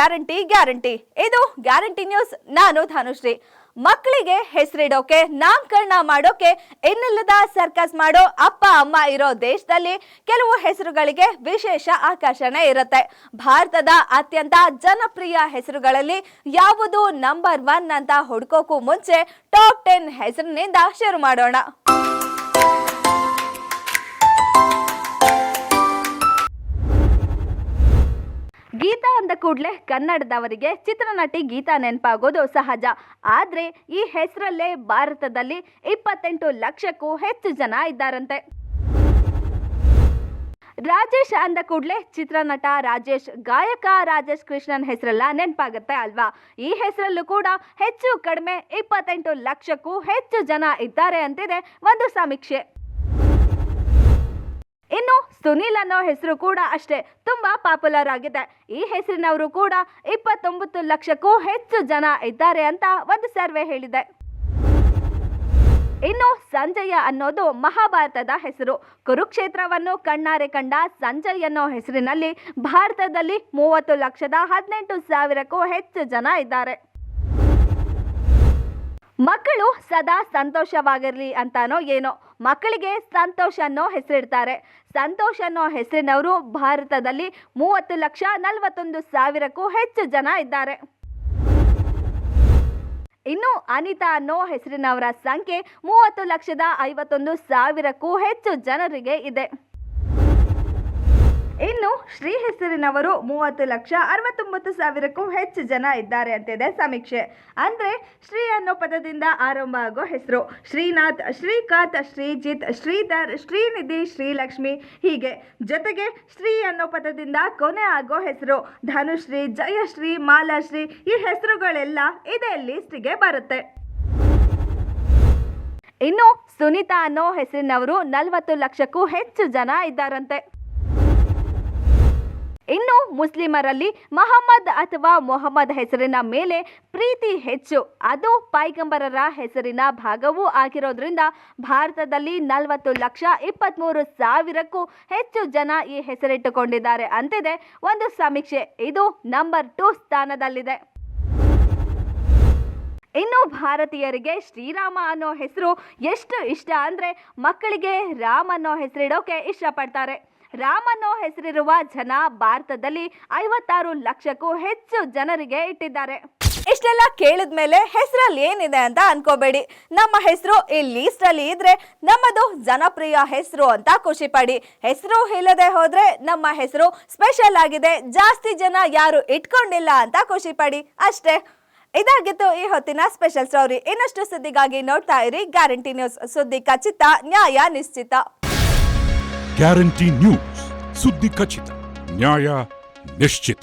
Guarantee guarantee. ಇದು guarantee news. ನಾನು ಧನುಶ್ರೀ. ಮಕ್ಕಳಿಗೆ ಹೆಸರಿಡೋಕೆ, ನಾಮಕರಣ ಮಾಡೋಕೆ ಇನ್ನಿಲ್ಲದ ಸರ್ಕಸ್ ಮಾಡೋ ಅಪ್ಪ ಅಮ್ಮ ಇರೋ ದೇಶದಲ್ಲಿ ಕೆಲವು ಹೆಸರುಗಳಿಗೆ ವಿಶೇಷ ಆಕರ್ಷಣೆ ಇರುತ್ತೆ. ಭಾರತದ ಅತ್ಯಂತ ಜನಪ್ರಿಯ ಹೆಸರುಗಳಲ್ಲಿ ಯಾವುದು ನಂಬರ್ 1 ಅಂತ ಹುಡುಕೋಕು ಮುಂಚೆ ಟಾಪ್ 10 ಹೆಸರಿನಿಂದ ಶುರು ಮಾಡೋಣ. ಗೀತಾ ಅಂದ ಕೂಡಲೇ ಕನ್ನಡದವರಿಗೆ ಚಿತ್ರನಟಿ ಗೀತಾ ನೆನಪಾಗೋದು ಸಹಜ. ಆದರೆ ಈ ಹೆಸರಲ್ಲೇ ಭಾರತದಲ್ಲಿ 28 ಲಕ್ಷಕ್ಕೂ ಹೆಚ್ಚು ಜನ ಇದ್ದಾರಂತೆ. ರಾಜೇಶ್ ಅಂದ ಕೂಡಲೇ ಚಿತ್ರನಟ ರಾಜೇಶ್, ಗಾಯಕ ರಾಜೇಶ್ ಕೃಷ್ಣನ್ ಹೆಸರೆಲ್ಲ ನೆನಪಾಗುತ್ತೆ ಅಲ್ವಾ? ಈ ಹೆಸರಲ್ಲೂ ಕೂಡ ಹೆಚ್ಚು ಕಡಿಮೆ 28 ಲಕ್ಷಕ್ಕೂ ಹೆಚ್ಚು ಜನ ಇದ್ದಾರೆ ಅಂತಿದೆ ಒಂದು ಸಮೀಕ್ಷೆ. ಇನ್ನು ಸುನಿಲ್ ಅನ್ನೋ ಹೆಸರು ಕೂಡ ಅಷ್ಟೇ ತುಂಬಾ ಪಾಪ್ಯುಲರ್ ಆಗಿದೆ. ಈ ಹೆಸರಿನವರು ಕೂಡ 29 ಲಕ್ಷಕ್ಕೂ ಹೆಚ್ಚು ಜನ ಇದ್ದಾರೆ ಅಂತ ಒಂದು ಸರ್ವೆ ಹೇಳಿದೆ. ಇನ್ನು ಸಂಜಯ ಅನ್ನೋದು ಮಹಾಭಾರತದ ಹೆಸರು. ಕುರುಕ್ಷೇತ್ರವನ್ನು ಕಣ್ಣಾರೆ ಕಂಡ ಸಂಜಯ್ ಅನ್ನೋ ಹೆಸರಿನಲ್ಲಿ ಭಾರತದಲ್ಲಿ 30,18,000ಕ್ಕೂ ಹೆಚ್ಚು ಜನ ಇದ್ದಾರೆ. ಮಕ್ಕಳು ಸದಾ ಸಂತೋಷವಾಗಿರಲಿ ಅಂತಾನೋ ಏನೋ ಮಕ್ಕಳಿಗೆ ಸಂತೋಷ್ ಅನ್ನೋ ಹೆಸರಿಡ್ತಾರೆ. ಸಂತೋಷ್ ಅನ್ನೋ ಹೆಸರಿನವರು ಭಾರತದಲ್ಲಿ 30,41,000ಕ್ಕೂ ಹೆಚ್ಚು ಜನ ಇದ್ದಾರೆ. ಇನ್ನು ಅನಿತಾ ಅನ್ನೋ ಹೆಸರಿನವರ ಸಂಖ್ಯೆ 30,51,000ಕ್ಕೂ ಹೆಚ್ಚು ಜನರಿಗೆ ಇದೆ. ಇನ್ನು ಶ್ರೀ ಹೆಸರಿನವರು 30,69,000ಕ್ಕೂ ಹೆಚ್ಚು ಜನ ಇದ್ದಾರೆ ಅಂತಿದೆ ಸಮೀಕ್ಷೆ. ಅಂದ್ರೆ ಶ್ರೀ ಅನ್ನೋ ಪದದಿಂದ ಆರಂಭ ಆಗೋ ಹೆಸರು ಶ್ರೀನಾಥ್, ಶ್ರೀಕಾಂತ್, ಶ್ರೀಜಿತ್, ಶ್ರೀಧರ್, ಶ್ರೀನಿಧಿ, ಶ್ರೀಲಕ್ಷ್ಮಿ ಹೀಗೆ. ಜೊತೆಗೆ ಶ್ರೀ ಅನ್ನೋ ಪದದಿಂದ ಕೊನೆ ಆಗೋ ಹೆಸರು ಧನುಶ್ರೀ, ಜಯಶ್ರೀ, ಮಾಲಾಶ್ರೀ ಈ ಹೆಸರುಗಳೆಲ್ಲ ಇದೇ ಲಿಸ್ಟ್ಗೆ ಬರುತ್ತೆ. ಇನ್ನು ಸುನೀತಾ ಅನ್ನೋ ಹೆಸರಿನವರು 40 ಲಕ್ಷಕ್ಕೂ ಹೆಚ್ಚು ಜನ ಇದ್ದಾರಂತೆ. ಇನ್ನು ಮುಸ್ಲಿಮರಲ್ಲಿ ಮಹಮ್ಮದ್ ಅಥವಾ ಮೊಹಮ್ಮದ್ ಹೆಸರಿನ ಮೇಲೆ ಪ್ರೀತಿ ಹೆಚ್ಚು. ಅದು ಪೈಗಂಬರರ ಹೆಸರಿನ ಭಾಗವೂ ಆಗಿರೋದ್ರಿಂದ ಭಾರತದಲ್ಲಿ 40,23,000ಕ್ಕೂ ಹೆಚ್ಚು ಜನ ಈ ಹೆಸರಿಟ್ಟುಕೊಂಡಿದ್ದಾರೆ ಅಂತಿದೆ ಒಂದು ಸಮೀಕ್ಷೆ. ಇದು ನಂಬರ್ 2 ಸ್ಥಾನದಲ್ಲಿದೆ. ಇನ್ನು ಭಾರತೀಯರಿಗೆ ಶ್ರೀರಾಮ ಅನ್ನೋ ಹೆಸರು ಎಷ್ಟು ಇಷ್ಟ ಅಂದರೆ ಮಕ್ಕಳಿಗೆ ರಾಮ್ ಅನ್ನೋ ಹೆಸರಿಡೋಕೆ ಇಷ್ಟಪಡ್ತಾರೆ. ರಾಮ್ ಅನ್ನೋ ಹೆಸರಿರುವ ಜನ ಭಾರತದಲ್ಲಿ 56 ಲಕ್ಷಕ್ಕೂ ಹೆಚ್ಚು ಜನರಿಗೆ ಇಟ್ಟಿದ್ದಾರೆ. ಇಷ್ಟೆಲ್ಲ ಕೇಳಿದ ಮೇಲೆ ಹೆಸರಲ್ಲಿ ಏನಿದೆ ಅಂತ ಅನ್ಕೋಬೇಡಿ. ನಮ್ಮ ಹೆಸರು ಈ ಲೀಸ್ಟ್ ಅಲ್ಲಿ ಇದ್ರೆ ನಮ್ಮದು ಜನಪ್ರಿಯ ಹೆಸರು ಅಂತ ಖುಷಿ ಪಡಿ. ಹೆಸರು ಇಲ್ಲದೆ ಹೋದ್ರೆ ನಮ್ಮ ಹೆಸರು ಸ್ಪೆಷಲ್ ಆಗಿದೆ, ಜಾಸ್ತಿ ಜನ ಯಾರು ಇಟ್ಕೊಂಡಿಲ್ಲ ಅಂತ ಖುಷಿ ಪಡಿ ಅಷ್ಟೇ. ಇದಾಗಿತ್ತು ಈ ಹೊತ್ತಿನ ಸ್ಪೆಷಲ್ ಸ್ಟೋರಿ. ಇನ್ನಷ್ಟು ಸುದ್ದಿಗಾಗಿ ನೋಡ್ತಾ ಇರಿ ಗ್ಯಾರಂಟಿ ನ್ಯೂಸ್. ಸುದ್ದಿ ಖಚಿತ, ನ್ಯಾಯ ನಿಶ್ಚಿತ. ಗ್ಯಾರಂಟಿ ನ್ಯೂಸ್, ಸುದ್ದಿ ಖಚಿತ, ನ್ಯಾಯ ನಿಶ್ಚಿತ.